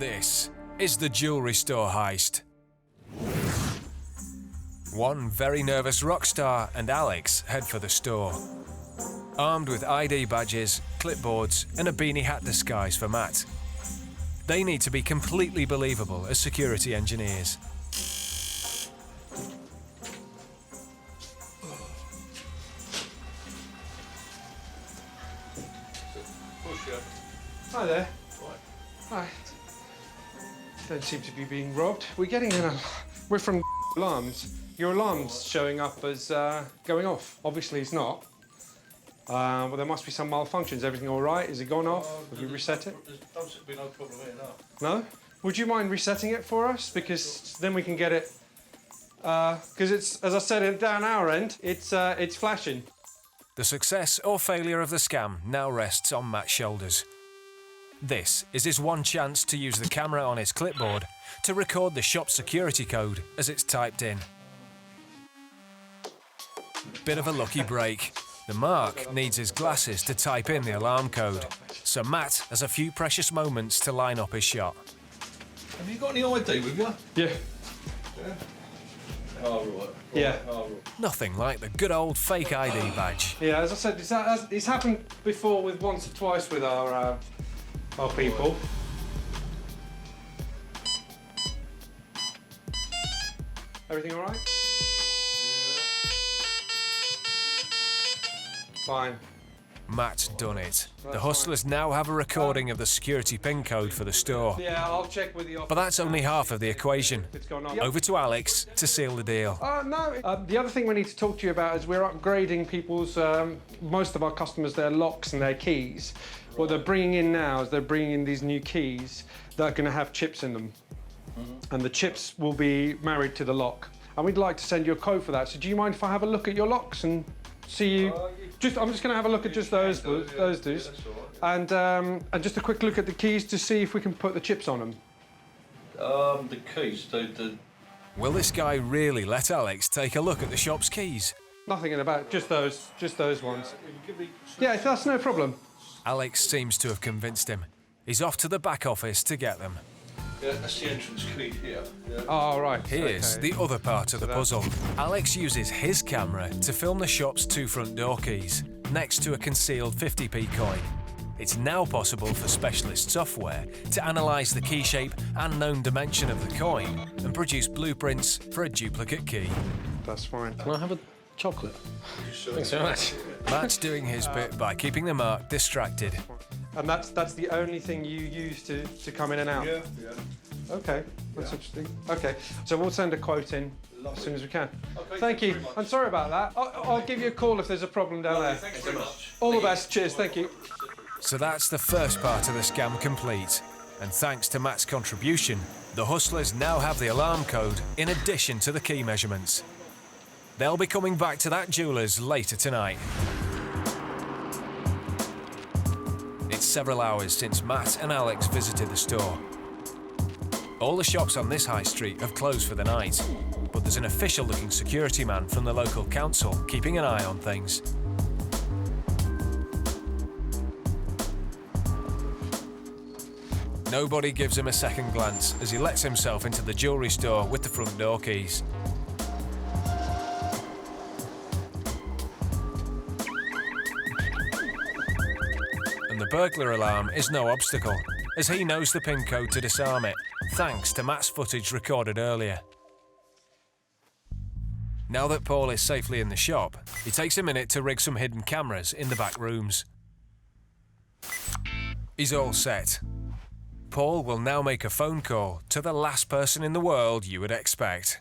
This is the jewellery store heist. One very nervous rock star and Alex head for the store. Armed with ID badges, clipboards and a beanie hat disguise for Matt. They need to be completely believable as security engineers. Hi there. Hi. Don't seem to be being robbed. We're from alarms. Your alarm's showing up as going off. Obviously it's not. Well, there must be some malfunctions. Everything all right? Is it gone off? Have you reset it? There doesn't be no problem here, no. No? Would you mind resetting it for us? Because then we can get it. Because it's, as I said, down our end, it's flashing. The success or failure of the scam now rests on Matt's shoulders. This is his one chance to use the camera on his clipboard to record the shop's security code as it's typed in. Bit of a lucky break. The Mark needs his glasses to type in the alarm code, so Matt has a few precious moments to line up his shot. Have you got any ID with you? Yeah. Yeah. Oh, right. Yeah. Oh, right. Nothing like the good old fake ID badge. Yeah, as I said, it's happened before with once or twice with our people. Everything all right? Fine. Matt's done it. The hustlers now have a recording of the security PIN code for the store. Yeah, I'll check with the office. But that's only half of the equation. What's going on? Over to Alex to seal the deal. No. The other thing we need to talk to you about is we're upgrading people's, most of our customers, their locks and their keys. What they're bringing in now is they're bringing in these new keys that are going to have chips in them. And the chips will be married to the lock. And we'd like to send you a code for that. So do you mind if I have a look at your locks and see you? I'm just going to have a look at just those dudes. And just a quick look at the keys to see if we can put the chips on them. The keys, Will this guy really let Alex take a look at the shop's keys? Nothing in about, just those ones. Yeah, that's no problem. Alex seems to have convinced him. He's off to the back office to get them. Yeah, that's the entrance key here. Yeah. Oh, right. Here's the other part of the puzzle. Alex uses his camera to film the shop's two front door keys, next to a concealed 50p coin. It's now possible for specialist software to analyse the key shape and known dimension of the coin and produce blueprints for a duplicate key. That's fine. Can I have a chocolate? Thanks very much. Matt's doing his bit by keeping the Mark distracted. And that's the only thing you use to come in and out? Yeah. Okay, that's interesting. Okay, so we'll send a quote in as soon as we can. Okay, thank you. very much. I'm sorry about that. I'll give you a call if there's a problem down there. Thanks very much. All the best. Cheers. Thank you. So that's the first part of the scam complete. And thanks to Matt's contribution, the hustlers now have the alarm code in addition to the key measurements. They'll be coming back to that jeweller's later tonight. It's several hours since Matt and Alex visited the store. All the shops on this high street have closed for the night, but there's an official-looking security man from the local council keeping an eye on things. Nobody gives him a second glance as he lets himself into the jewellery store with the front door keys. And the burglar alarm is no obstacle, as he knows the PIN code to disarm it, thanks to Matt's footage recorded earlier. Now that Paul is safely in the shop, he takes a minute to rig some hidden cameras in the back rooms. He's all set. Paul will now make a phone call to the last person in the world you would expect.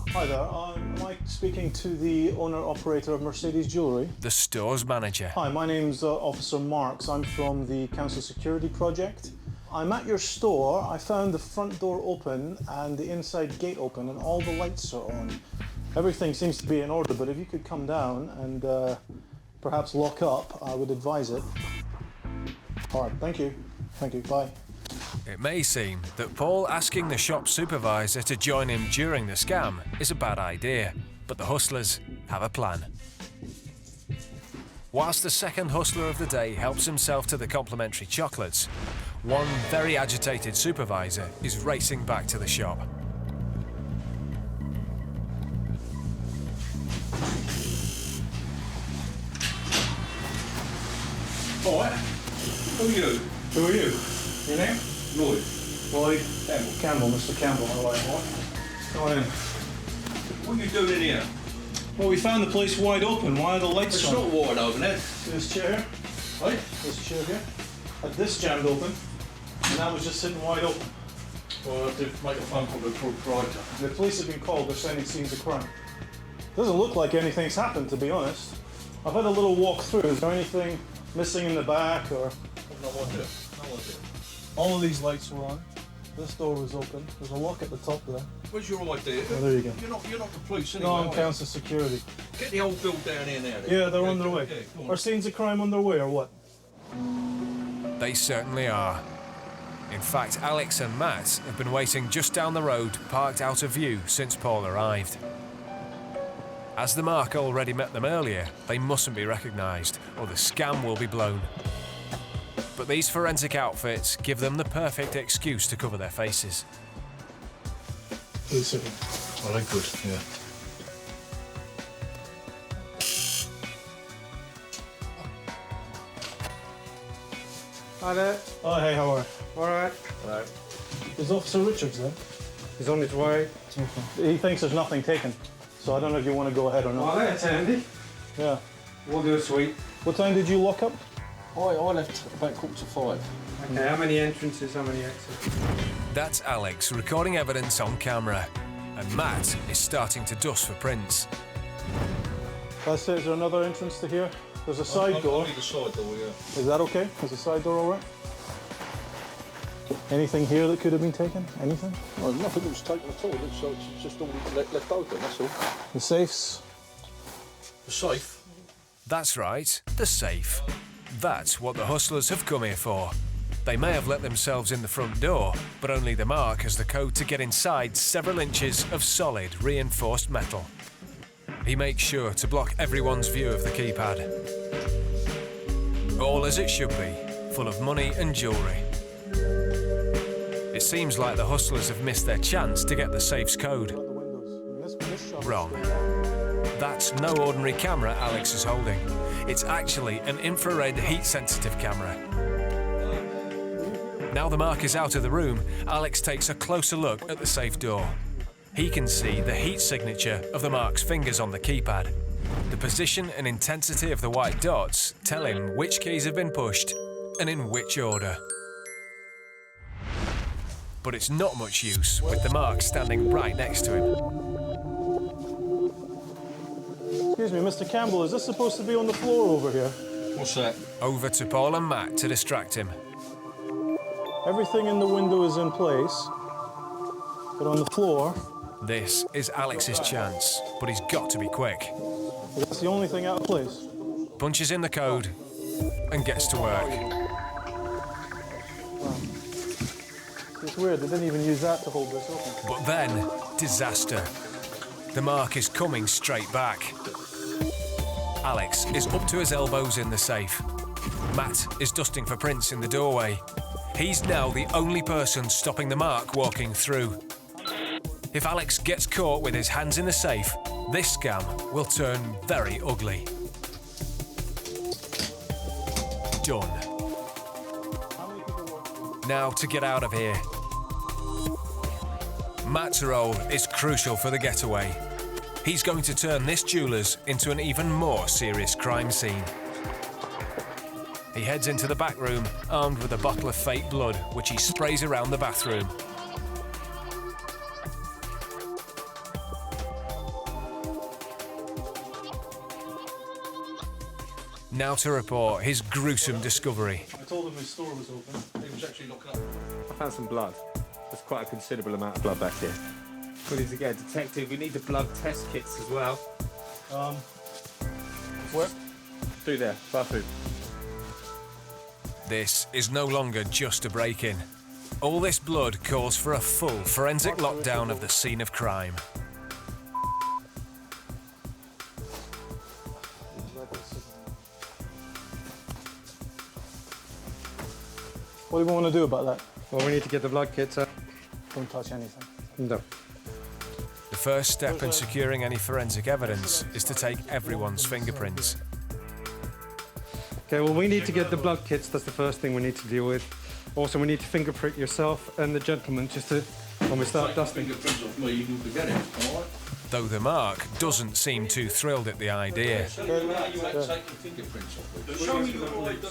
Hi there, am I speaking to the owner-operator of Mercedes Jewellery? The store's manager. Hi, my name's Officer Marks. I'm from the Council Security Project. I'm at your store. I found the front door open and the inside gate open and all the lights are on. Everything seems to be in order, but if you could come down and perhaps lock up, I would advise it. All right, thank you. Thank you, bye. It may seem that Paul asking the shop supervisor to join him during the scam is a bad idea, but the hustlers have a plan. Whilst the second hustler of the day helps himself to the complimentary chocolates, One very agitated supervisor is racing back to the shop. Alright. Who are you? Who are you? Your name? Lloyd. Lloyd. Campbell, Mr. Campbell. All right, boy. Come on in. What are you doing in here? Well, we found the place wide open. Why are the lights It's on? not wide open, Ed. See this chair here? Hey? This chair here? Had this jammed open, and that was just sitting wide open. Well, I have to make a phone call to the proprietor. The police have been called. They're saying it seems a crime. Doesn't look like anything's happened, to be honest. I've had a little walk through. Is there anything missing in the back, or? No idea. No idea. All of these lights were on. This door was open. There's a lock at the top there. Where's your idea? Oh, there you go. You're not the police anyway. No, I'm are you? council security. Get the old bill down here now. Then. Yeah, they're on their way. Yeah, go on. Are scenes of crime on their way, or what? They certainly are. In fact, Alex and Matt have been waiting just down the road, parked out of view since Paul arrived. As the mark already met them earlier, they mustn't be recognised, or the scam will be blown. But these forensic outfits give them the perfect excuse to cover their faces. Please sit down. Well, they're good, yeah. Hi there. Oh, hey, how are you? All right. Hello. Is Officer Richards there? He's on his way. He thinks there's nothing taken, so I don't know if you want to go ahead or not. Oh, that's handy. Yeah. We'll do a sweep. What time did you lock up? I left about 4:45. Okay, how many entrances, how many exits? That's Alex recording evidence on camera, and Matt is starting to dust for prints. That's it. Is there another entrance to here? There's a side door. Only the side door, yeah. Is that okay? Is the side door all right? Anything here that could have been taken? Anything? Well, nothing was taken at all. It's just all left open, that's all. The safes? The safe? That's right, the safe. That's what the hustlers have come here for. They may have let themselves in the front door, but only the mark has the code to get inside several inches of solid, reinforced metal. He makes sure to block everyone's view of the keypad. All as it should be, full of money and jewellery. It seems like the hustlers have missed their chance to get the safe's code. The windows. This shop is Wrong. straight on. That's no ordinary camera Alex is holding. It's actually an infrared heat-sensitive camera. Now the mark is out of the room, Alex takes a closer look at the safe door. He can see the heat signature of the mark's fingers on the keypad. The position and intensity of the white dots tell him which keys have been pushed and in which order. But it's not much use with the mark standing right next to him. Excuse me, Mr. Campbell, is this supposed to be on the floor over here? What's that? Over to Paul and Matt to distract him. Everything in the window is in place, but on the floor, This is Alex's chance, but he's got to be quick. that's the only thing out of place. Punches in the code and gets to work. It's weird, they didn't even use that to hold this open. But then, disaster. The mark is coming straight back. Alex is up to his elbows in the safe. Matt is dusting for prints in the doorway. He's now the only person stopping the mark walking through. If Alex gets caught with his hands in the safe, this scam will turn very ugly. Done. Now to get out of here. Matt's role is crucial for the getaway. He's going to turn this jeweller's into an even more serious crime scene. He heads into the back room, armed with a bottle of fake blood, which he sprays around the bathroom. Now to report his gruesome discovery. I told him his store was open. He was actually looking up. I found some blood. There's quite a considerable amount of blood back here. We need to get a detective. We need the blood test kits as well. Where? Through there, bathroom. This is no longer just a break-in. All this blood calls for a full forensic lockdown of the scene of crime. What do we want to do about that? Well, we need to get the blood kits out. Don't touch anything. No. The first step in securing any forensic evidence is to take everyone's fingerprints. Okay, well, we need to get the blood kits. That's the first thing we need to deal with. Also, we need to fingerprint yourself and the gentleman just to, when we start dusting. Fingerprints off me, you can forget it, all right? Though the mark doesn't seem too thrilled at the idea. So you take your fingerprints off me. Show me your ID.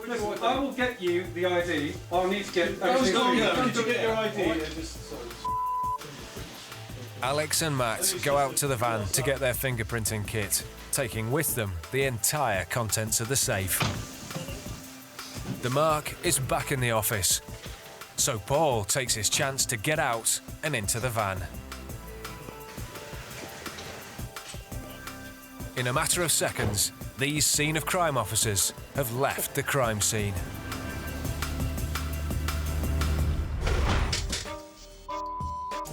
Listen, I will get you the ID. I'll need to get... Don't get your ID. Alex and Matt go out to the van to get their fingerprinting kit, taking with them the entire contents of the safe. The mark is back in the office, so Paul takes his chance to get out and into the van. In a matter of seconds, these scene of crime officers have left the crime scene. I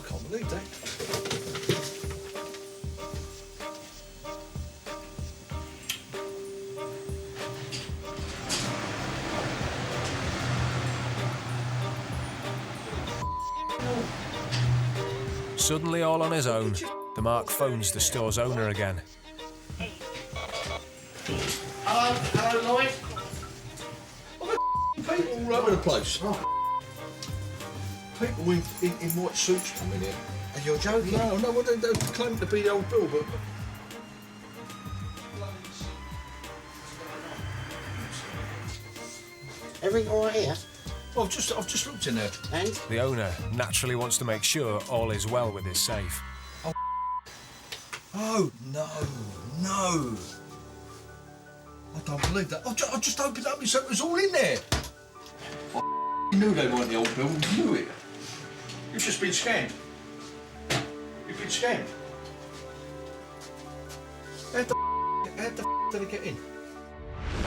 can't believe that. Suddenly all on his own, the mark phones the store's owner again. Hello, Lloyd. People all over the place. People in white suits come in here. And you're joking? No, well, they claim to be the old bill, but... Everything all right here? Well, I've just looked in there. And? The owner naturally wants to make sure all is well with his safe. Oh, no. I don't believe that. I just opened it up myself, it was all in there. I knew they weren't the old bill, you knew it. You've just been scammed. You've been scammed. How the did it get in?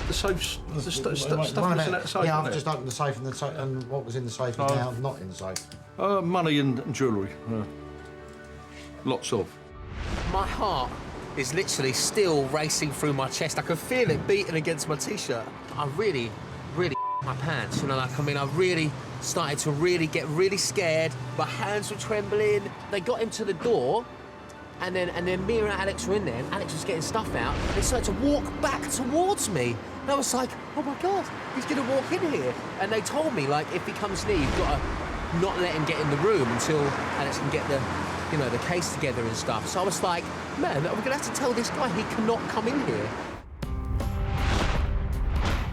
The safes, the stuff was in that safe. Yeah, I've just opened the safe and what was in the safe is now not in the safe. Money and jewellery. Lots of. My heart is literally still racing through my chest. I can feel it beating against my t-shirt. I really my pants, you know, like, I mean, I really started to get really scared. My hands were trembling. They got him to the door, and then me and Alex were in there, and Alex was getting stuff out. They started to walk back towards me. And I was like, oh my God, he's gonna walk in here. And they told me, like, if he comes near, you've got to not let him get in the room until Alex can get the, you know, the case together and stuff. So I was like, man, we're gonna have to tell this guy he cannot come in here.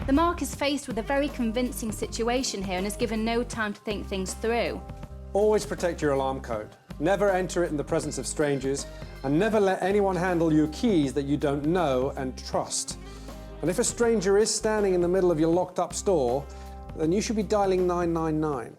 The mark is faced with a very convincing situation here and is given no time to think things through. Always protect your alarm code. Never enter it in the presence of strangers, and never let anyone handle your keys that you don't know and trust. And if a stranger is standing in the middle of your locked up store, then you should be dialing 999.